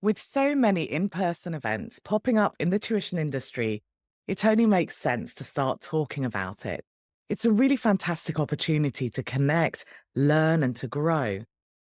With so many in-person events popping up in the tuition industry, it only makes sense to start talking about it. It's a really fantastic opportunity to connect, learn, and to grow.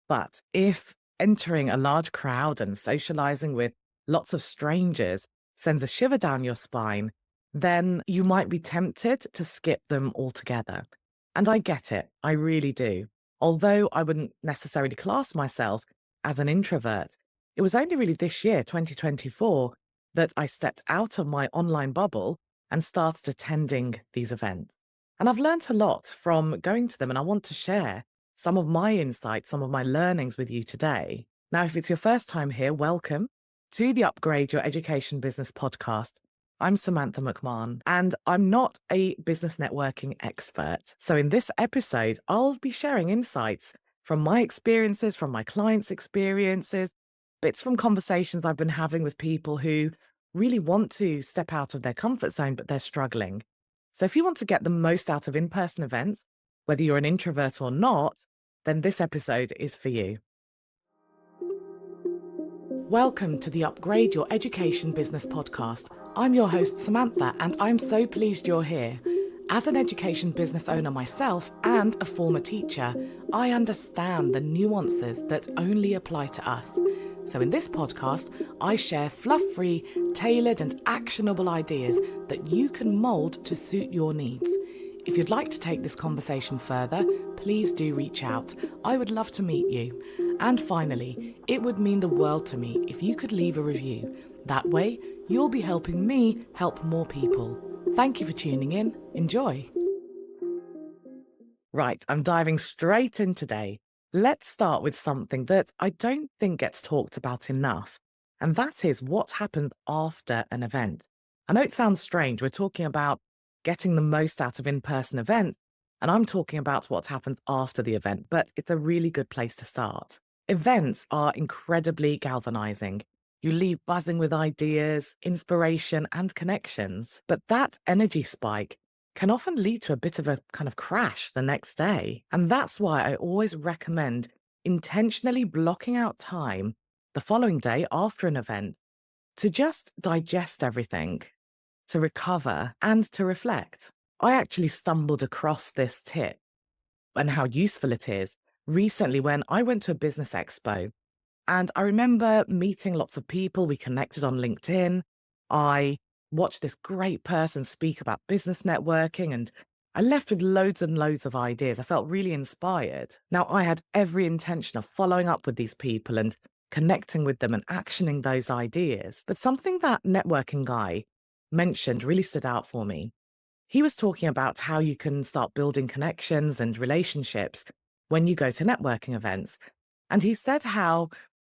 But if entering a large crowd and socializing with lots of strangers sends a shiver down your spine, then you might be tempted to skip them altogether. And I get it, I really do. Although I wouldn't necessarily class myself as an introvert, it was only really this year, 2024, that I stepped out of my online bubble and started attending these events. And I've learnt a lot from going to them, and I want to share some of my insights, some of my learnings with you today. Now, if it's your first time here, welcome to the Upgrade Your Education Business podcast. I'm Sumantha McMahon, and I'm not a business networking expert. So in this episode, I'll be sharing insights from my experiences, from my clients' experiences, bits from conversations I've been having with people who really want to step out of their comfort zone, but they're struggling. So if you want to get the most out of in-person events, whether you're an introvert or not, then this episode is for you. Welcome to the Upgrade Your Education Business podcast. I'm your host, Samantha, and I'm so pleased you're here. As an education business owner myself and a former teacher, I understand the nuances that only apply to us. So in this podcast, I share fluff-free, tailored and actionable ideas that you can mould to suit your needs. If you'd like to take this conversation further, please do reach out. I would love to meet you. And finally, it would mean the world to me if you could leave a review. That way, you'll be helping me help more people. Thank you for tuning in. Enjoy. Right, I'm diving straight in today. Let's start with something that I don't think gets talked about enough, and that is what happens after an event. I know it sounds strange. We're talking about getting the most out of in-person events, and I'm talking about what happens after the event, but it's a really good place to start. Events are incredibly galvanizing. You leave buzzing with ideas, inspiration, and connections, but that energy spike can often lead to a bit of a kind of crash the next day. And that's why I always recommend intentionally blocking out time the following day after an event to just digest everything, to recover, and to reflect. I actually stumbled across this tip and how useful it is recently when I went to a business expo. And I remember meeting lots of people. We connected on LinkedIn. I watched this great person speak about business networking, and I left with loads and loads of ideas. I felt really inspired. Now, I had every intention of following up with these people and connecting with them and actioning those ideas. But something that networking guy mentioned really stood out for me. He was talking about how you can start building connections and relationships when you go to networking events. And he said how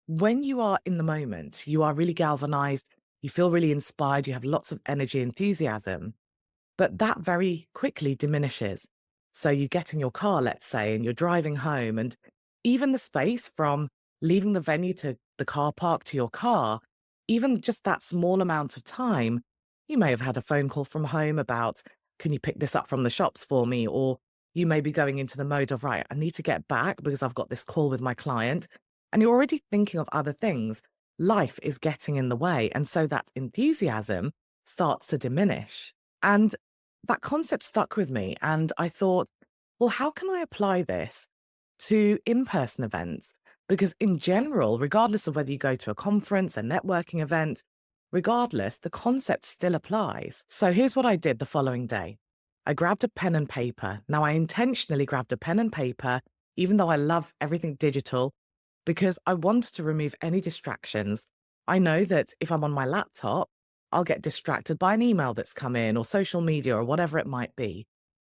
when you are in the moment, you are really galvanized, you feel really inspired, you have lots of energy, enthusiasm, but that very quickly diminishes. So you get in your car, let's say, and you're driving home, and even the space from leaving the venue to the car park to your car, even just that small amount of time, you may have had a phone call from home about, can you pick this up from the shops for me? Or you may be going into the mode of, right, I need to get back because I've got this call with my client. And you're already thinking of other things. Life is getting in the way. And so that enthusiasm starts to diminish. And that concept stuck with me. And I thought, well, how can I apply this to in-person events? Because in general, regardless of whether you go to a conference, a networking event, regardless, the concept still applies. So here's what I did the following day. I grabbed a pen and paper. Now, I intentionally grabbed a pen and paper, even though I love everything digital, because I wanted to remove any distractions. I know that if I'm on my laptop, I'll get distracted by an email that's come in or social media or whatever it might be.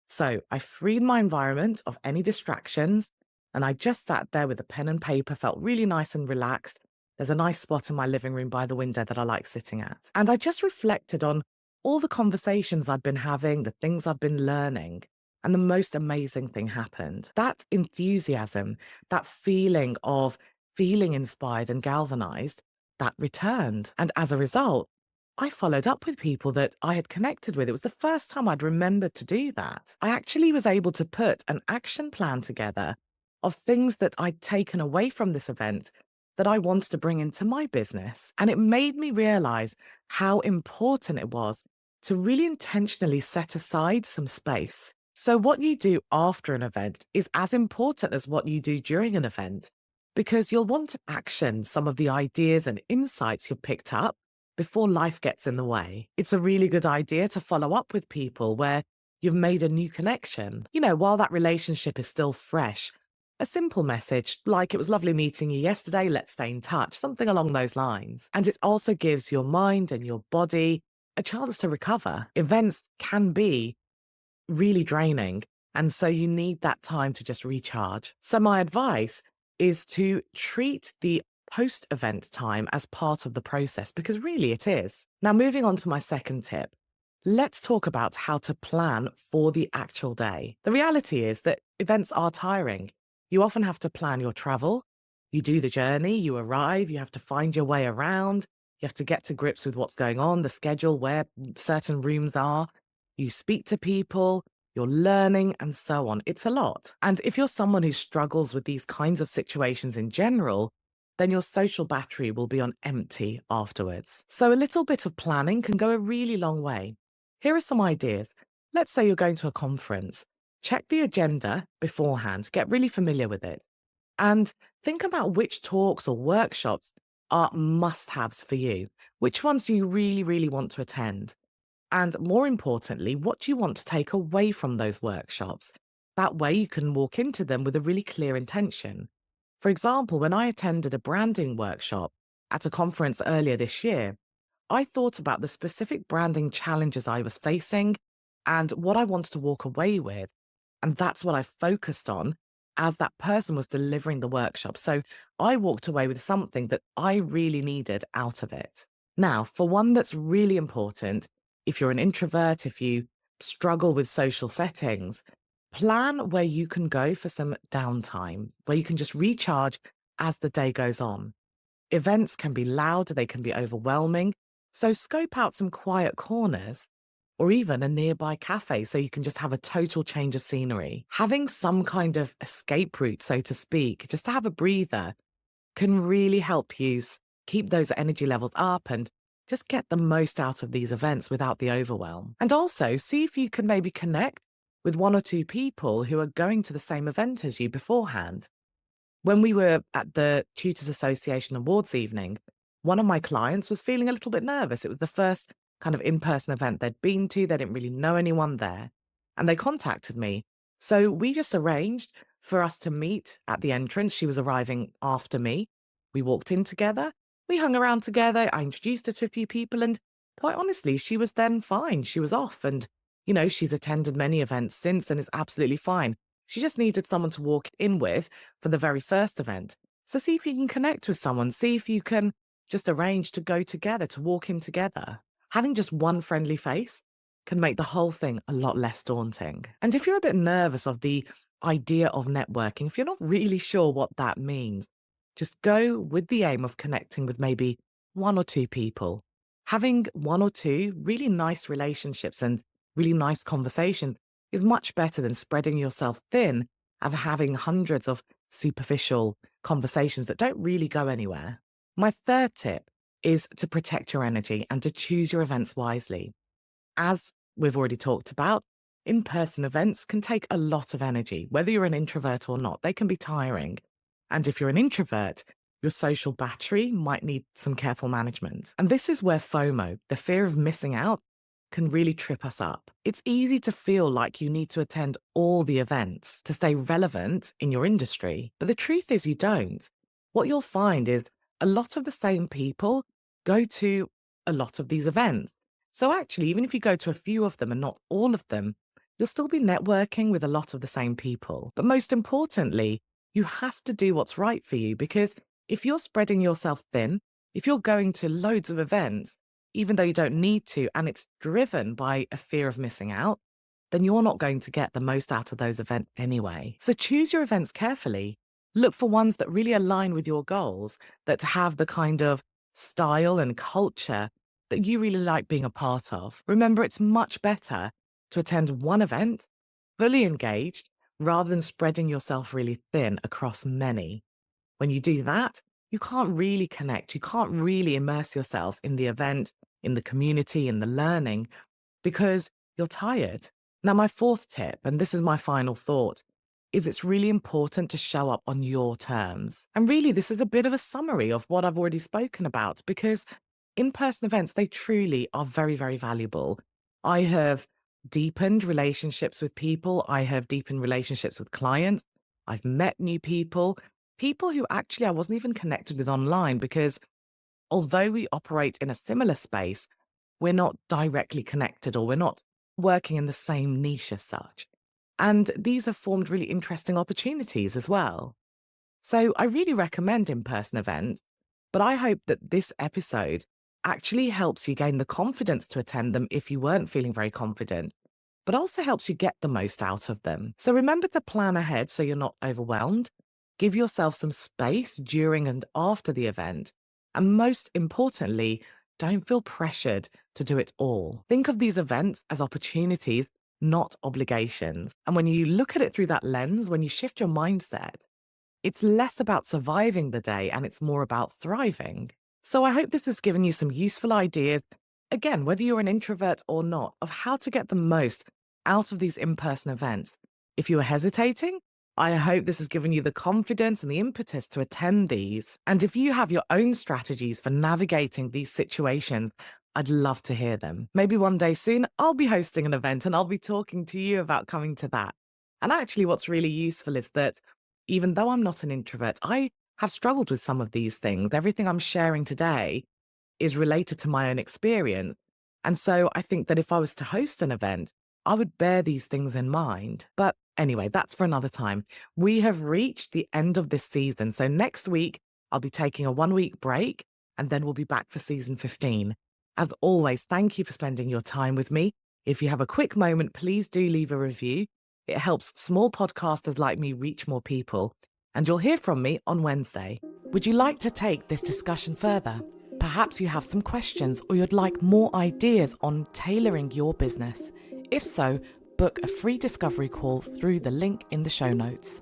So I freed my environment of any distractions, and I just sat there with a pen and paper, felt really nice and relaxed. There's a nice spot in my living room by the window that I like sitting at. And I just reflected on all the conversations I'd been having, the things I've been learning. And the most amazing thing happened. That enthusiasm, that feeling of feeling inspired and galvanized, that returned. And as a result, I followed up with people that I had connected with. It was the first time I'd remembered to do that. I actually was able to put an action plan together of things that I'd taken away from this event that I wanted to bring into my business. And it made me realize how important it was to really intentionally set aside some space. So, what you do after an event is as important as what you do during an event, because you'll want to action some of the ideas and insights you've picked up before life gets in the way. It's a really good idea to follow up with people where you've made a new connection, while that relationship is still fresh. A simple message like, "It was lovely meeting you yesterday, let's stay in touch," something along those lines. And it also gives your mind and your body a chance to recover. Events can be really draining, and so you need that time to just recharge. So, my advice is to treat the post event time as part of the process, because really it is. Now, moving on to my second tip. Let's talk about how to plan for the actual day. The reality is that events are tiring. You often have to plan your travel. You do the journey, you arrive, you have to find your way around. You have to get to grips with what's going on, the schedule, where certain rooms are. You speak to people, you're learning, and so on. It's a lot. And if you're someone who struggles with these kinds of situations in general, then your social battery will be on empty afterwards. So a little bit of planning can go a really long way. Here are some ideas. Let's say you're going to a conference. Check the agenda beforehand, get really familiar with it, and think about which talks or workshops are must haves for you. Which ones do you really, really want to attend? And more importantly, what do you want to take away from those workshops? That way you can walk into them with a really clear intention. For example, when I attended a branding workshop at a conference earlier this year, I thought about the specific branding challenges I was facing and what I wanted to walk away with. And that's what I focused on as that person was delivering the workshop. So I walked away with something that I really needed out of it. Now, for one that's really important, if you're an introvert, if you struggle with social settings, plan where you can go for some downtime, where you can just recharge as the day goes on. Events can be loud, they can be overwhelming. So scope out some quiet corners or even a nearby cafe so you can just have a total change of scenery. Having some kind of escape route, so to speak, just to have a breather, can really help you keep those energy levels up and just get the most out of these events without the overwhelm. And also see if you can maybe connect with one or two people who are going to the same event as you beforehand. When we were at the Tutors Association Awards evening, one of my clients was feeling a little bit nervous. It was the first kind of in person event they'd been to, they didn't really know anyone there, and they contacted me. So we just arranged for us to meet at the entrance. She was arriving after me. We walked in together, we hung around together. I introduced her to a few people, and quite honestly, she was then fine. She was off, and she's attended many events since and is absolutely fine. She just needed someone to walk in with for the very first event. So see if you can connect with someone. See if you can just arrange to go together, to walk in together. Having just one friendly face can make the whole thing a lot less daunting. And if you're a bit nervous of the idea of networking, if you're not really sure what that means, just go with the aim of connecting with maybe one or two people. Having one or two really nice relationships and really nice conversations is much better than spreading yourself thin and having hundreds of superficial conversations that don't really go anywhere. My third tip is to protect your energy and to choose your events wisely. As we've already talked about, in-person events can take a lot of energy, whether you're an introvert or not. They can be tiring. And if you're an introvert, your social battery might need some careful management. And this is where FOMO, the fear of missing out, can really trip us up. It's easy to feel like you need to attend all the events to stay relevant in your industry. But the truth is you don't. What you'll find is a lot of the same people go to a lot of these events. So actually, even if you go to a few of them and not all of them, you'll still be networking with a lot of the same people. But most importantly, you have to do what's right for you, because if you're spreading yourself thin, if you're going to loads of events, even though you don't need to, and it's driven by a fear of missing out, then you're not going to get the most out of those events anyway. So choose your events carefully. Look for ones that really align with your goals, that have the kind of style and culture that you really like being a part of. Remember, it's much better to attend one event, fully engaged, rather than spreading yourself really thin across many. When you do that, you can't really connect. You can't really immerse yourself in the event, in the community, in the learning because you're tired. Now, my fourth tip, and this is my final thought, is it's really important to show up on your terms. And really, this is a bit of a summary of what I've already spoken about because in person events, they truly are very, very valuable. I have deepened relationships with people, I have deepened relationships with clients, I've met new people, people who actually I wasn't even connected with online because although we operate in a similar space, we're not directly connected or we're not working in the same niche as such. And these have formed really interesting opportunities as well. So I really recommend in person events, but I hope that this episode actually helps you gain the confidence to attend them if you weren't feeling very confident, but also helps you get the most out of them. So remember to plan ahead so you're not overwhelmed. Give yourself some space during and after the event. And most importantly, don't feel pressured to do it all. Think of these events as opportunities, not obligations. And when you look at it through that lens, when you shift your mindset, it's less about surviving the day and it's more about thriving. So I hope this has given you some useful ideas, again, whether you're an introvert or not, of how to get the most out of these in-person events. If you are hesitating, I hope this has given you the confidence and the impetus to attend these. And if you have your own strategies for navigating these situations, I'd love to hear them. Maybe one day soon, I'll be hosting an event and I'll be talking to you about coming to that. And actually, what's really useful is that even though I'm not an introvert, I have struggled with some of these things. Everything I'm sharing today is related to my own experience. And so I think that if I was to host an event, I would bear these things in mind. But anyway, that's for another time. We have reached the end of this season. So next week, I'll be taking a 1 week break and then we'll be back for season 15. As always, thank you for spending your time with me. If you have a quick moment, please do leave a review. It helps small podcasters like me reach more people. And you'll hear from me on Wednesday. Would you like to take this discussion further? Perhaps you have some questions or you'd like more ideas on tailoring your business. If so, book a free discovery call through the link in the show notes.